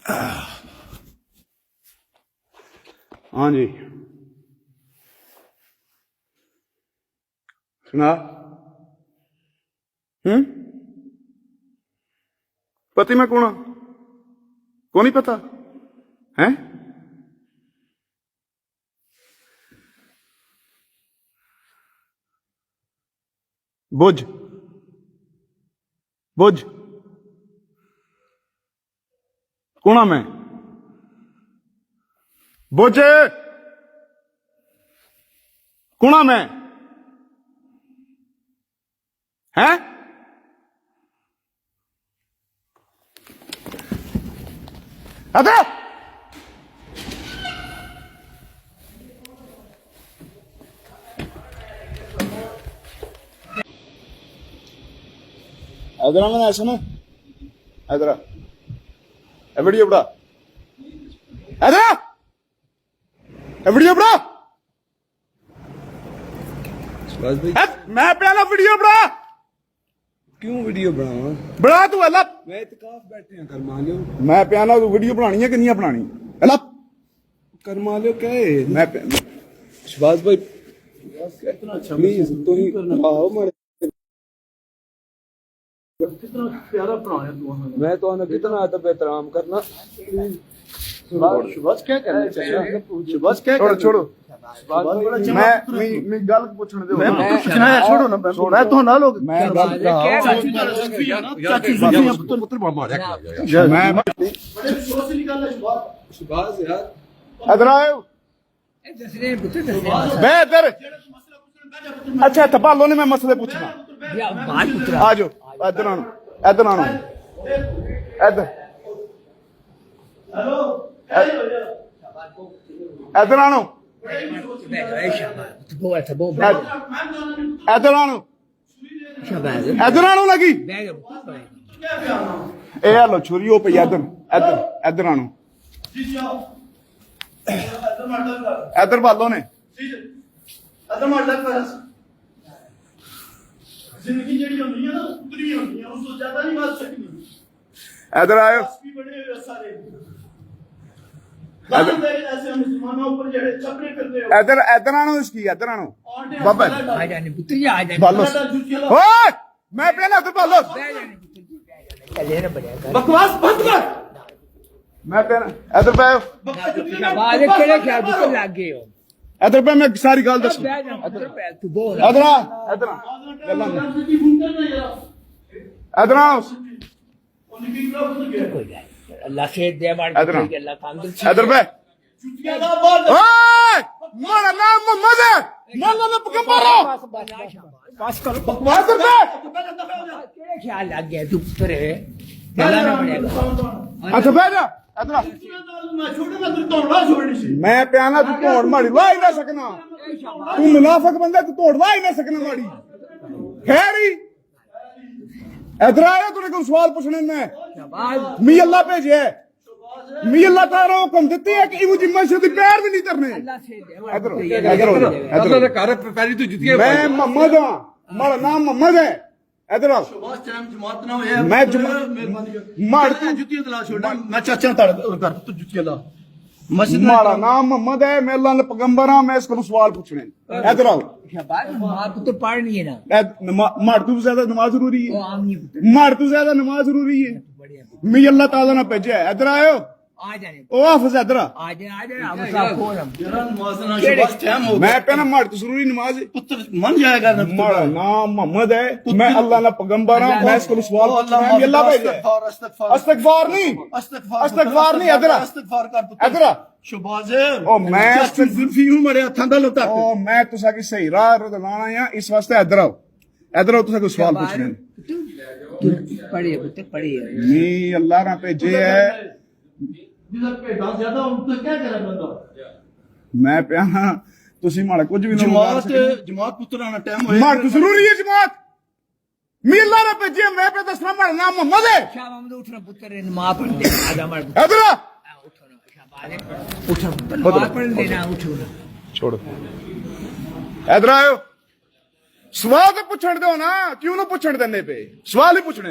हाँ जी सुना। पति मैं कौन को नहीं पता है। बुझ बुझ कौन मैं बुझ कौन मैं है। अरे इधर मैंने ऐसा ना इधर वीडियो बड़ा इधर वीडियो बड़ा मैं अपना वीडियो बड़ा। क्यों वीडियो बनावा बड़ा तू अल्लाह मैं इतकाफ बैठे हैं कर मान लो मैं प्याना तू वीडियो बनानी है कि नहीं बनानी अल्लाह कर मान लो क्या है मैं शहबाज भाई कितना अच्छा प्लीज तो ही आओ मारे कितना प्यारा बनाया तू मैं तो आना कितना अदब एहतराम करना। शहबाज क्या करना चाहिए शहबाज क्या छोड़ो छोड़ो मैं गल पूछने दो मैं पूछना है छोड़ो ना मैं तो ना लोग मैं गल पुत्र मारा मैं शहबाज यार इधर आओ मैं इधर अच्छा तबालो ने मैं मसले पूछना आ जाओ इधर आना इधर आना इधर इधर आनो इधर आनो इधर आनो लगी ए लो छुरी हो पई इधर इधर इधर आनो इधर बालो ने जिंदगी जेडी होंदी है ना उतनी होंदी है उससे ज्यादा नहीं बात सकती। इधर आयो बने हुए सारे ऐसे मुसलमानों ऊपर जेडे चपड़े करते हो इधर इधर आनो इसकी इधर आनो बाबा आ जाने पुत्र आ जाने बालो ओए मैं पे ना उधर बालो चले ना बढ़िया कर बकवास बंद कर मैं पे इधर पे बाद केड़े ख्याल पुत्र लग गए हो इधर पे मैं सारी गल दस पुत्र पे तू बोल इधर आ इधर इधर आओ कोई गल अल्लाह से दे मार इधर आ। अल्लाह तंदुरुस्त इधर पे ओए मेरा नाम मोहम्मद है मोहल्ला में पैगंबर हो पास करो बकवास कर पे केड़े ख्याल लग गए तू पुत्र है चला ना बढ़िया अच्छा बैठ जा इधर आ मैं छोटे ना तो ना छोड़नी सी मैं प्याना तू तोड़ मारी ला ही ना सकना तू मुनाफिक बंदा तू तोड़ ला ही ना सकना मारी खैरी इधर आया तूने कोई सवाल पूछने में मी अल्लाह भेजे मी अल्लाह तारा हुक्म देती है कि इवं जिम्मा से पैर भी नहीं करने अल्लाह से दे इधर इधर अल्लाह ने घर पैरी तो जुतियां मैं मोहम्मद हूं मेरा नाम मोहम्मद है इधर आओ बस टाइम जमात ना होया मैं मार तू जुतियां तला छोड़ना मैं चाचा ताड़ कर तू जुतियां ला मस्जिद मेरा नाम मोहम्मद है मैं अल्लाह ने पैगंबर हां मैं इसको सवाल पूछने इधर आओ शाबाश मां पुत्र पढ़नी है ना मार तू ज्यादा नमाज जरूरी वो है आम नहीं पुत्र मार तू ज्यादा नमाज जरूरी है बढ़िया मी अल्लाह ताला ने भेजा है इधर आयो आ जाने ओ हाफिज इधर आ आ जाने अब सब खोल हम जरा नमाज ना शबाज टाइम हो मैं पे ना मार तू जरूरी नमाज है पुत्र मन जाएगा ना मेरा नाम मोहम्मद है मैं अल्लाह ना पैगंबर हूं मैं इसको सवाल पूछना है अल्लाह भेजा है इस्तगफार नहीं इस्तगफार नहीं इधर आ इस्तगफार कर इधर आ शबाज ओ मैं जुल्फी हूं मेरे हथां दा लोता ओ मैं तुसा की सही राह लाना है इस वास्ते इधर आओ तुसा कोई सवाल पूछने तू पढ़िए पुत्र पढ़िए मी अल्लाह ना भेजे है जिधर भेड़ा ज्यादा उनको क्या करे बंदा मैं पे तुसी माड़ा कुछ भी ना जमात पुत्र आना टाइम होया मार तू जरूरी है जमात मी अल्लाह ने भेजे मैं पे दसना मेरा नाम मोहम्मद है शाह हम उठना पुत्र ने मां पढ़ दे आजा मार इधर आ उठो ना शाबाश उठो नमाज पढ़ लेना उठो ना छोड़ो इधर आयो सवाल तो पूछण दो ना क्यों ना पूछण देने पे सवाल ही पूछने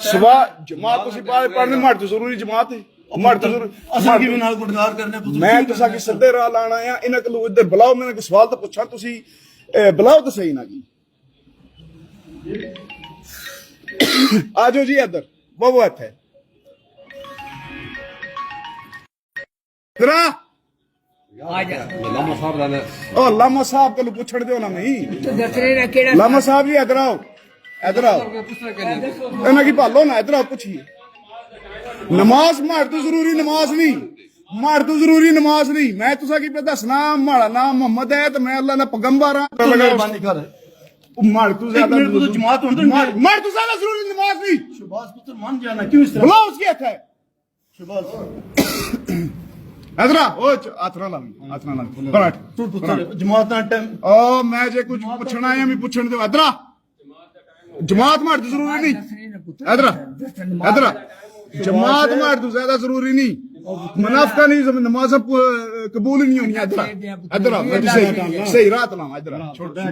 सवाल जमात तुसी पढ़ने मार तो जरूरी जमात है मर्द जरूर असां की भी नाल गुडगार करने को मैं तुसा की सदे राह लाना है इन्हें को इधर बुलाओ मैंने को सवाल तो पूछा तुसी बुलाओ तो सही ना जी आ जाओ जी इधर वो है इधर आ जा लामा साहब दा ओ लामा साहब को पूछड़ दो ना नहीं तू दस रहे ना केड़ा लामा साहब जी इधर आओ इन्हें की भालो ना इधर आओ पूछिए नमाज मार तो जरूरी नमाज नहीं मैं तुसा की पे दसना माड़ा नाम मोहम्मद है तो मैं अल्लाह ना पैगंबर हां मेहरबानी कर मार तू ज्यादा जमात होंदे मार तू ज्यादा जरूरी नमाज नहीं शहबाज पुत्र मान जाना क्यों इस तरह बुलाओ उसकी हथ है शहबाज इधर ओ आथरा ला बैठ तू पुत्र जमात ना टाइम ओ मैं जे कुछ पूछना है मैं पूछण दे इधर जमात मार तो जरूरी नहीं इधर जमात मार तो ज्यादा जरूरी नहीं मुनाफिका नहीं नमाज कबूल ही नहीं होनी इधर सही रात ना इधर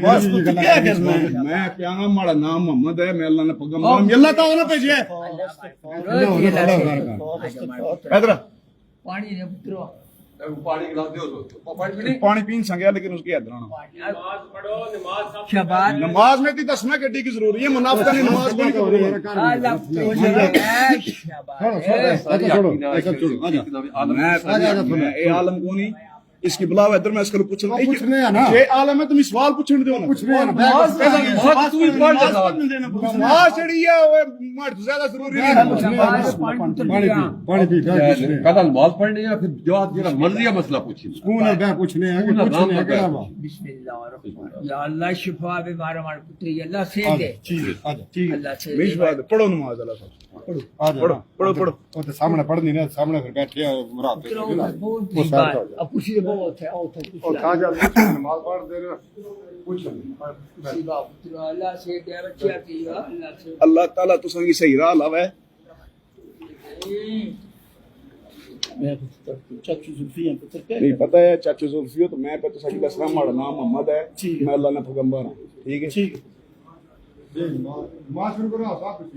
बस तू क्या करना है मैं क्या माड़ा नाम मोहम्मद है मैं अल्लाह ने पैगंबर अल्लाह ताला ने भेजा इधर पानी ने पुत्रो पानी गिला दियो तो पानी भी नहीं पानी पीन संगया लेकिन उसकी इधर आना शबाद नमाज में ती दसना गड्डी की जरूरी है मुनाफिका नहीं नमाज को नहीं कबूल मैं आलम को नहीं इसकी बुलाओ इधर मैं इसको पूछ रहा हूं ये आलम है तुम सवाल पूछने दो नमाज चढ़ी है वो मर्द ज्यादा जरूरी नहीं पानी पी कदल नमाज पढ़नी है फिर जवाब जेड़ा मर्जी है मसला पूछी कौन है पूछने हैं कि पूछने हैं केड़ा बा बिस्मिल्लाह या अल्लाह शिफा बे मारा मार पुत्री अल्लाह से दे ठीक है आ जा ठीक है अल्लाह से बीच बात पढ़ो नमाज अल्लाह साहब पढ़ो आ जा पढ़ो वो तो सामने पढ़नी ना सामने फिर बैठे रात अब कुछ बहुत है और और कहां जा नमाज पढ़ दे रहे पूछ अल्लाह से दे बच्चा की अल्लाह से अल्लाह ताला तुसां की सही राह लावे चाचू जुल्फियां पुत्र क्या नहीं पता है चाचू जुल्फियो तो मैं पे तुसां की दसना माड़ा नाम मोहम्मद है मैं अल्लाह ने पैगंबर हां ठीक है ठीक है नमाज शुरू करो साहब कुछ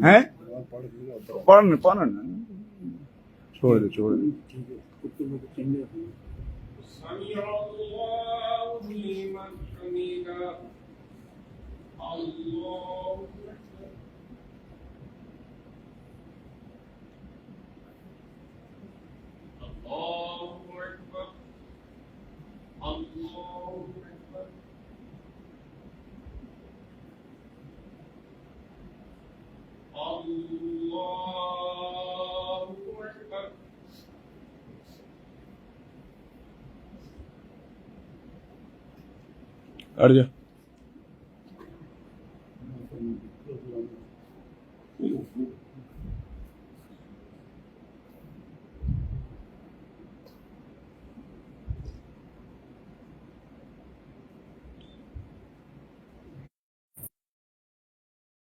हैं पढ़ छोड़ दे अड़ जा